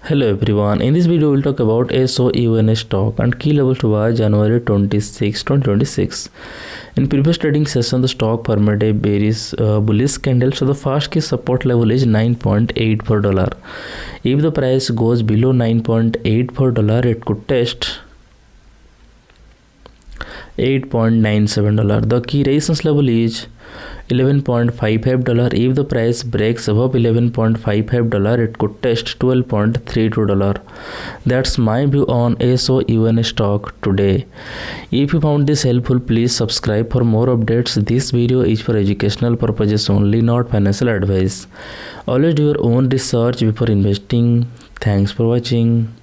Hello everyone, in this video we'll talk about SOUN stock and key levels to buy January 26, 2026. In previous trading session, the stock formed a bearish bullish candle, so the first key support level is $9.8 per dollar. If the price goes below $9.8 per dollar, it could test $8.97. The key resistance level is $11.55. If the price breaks above $11.55, it could test $12.32. That's my view on SOUN stock today. If you found this helpful, please subscribe for more updates. This video is for educational purposes only, not financial advice. Always do your own research before investing. Thanks for watching.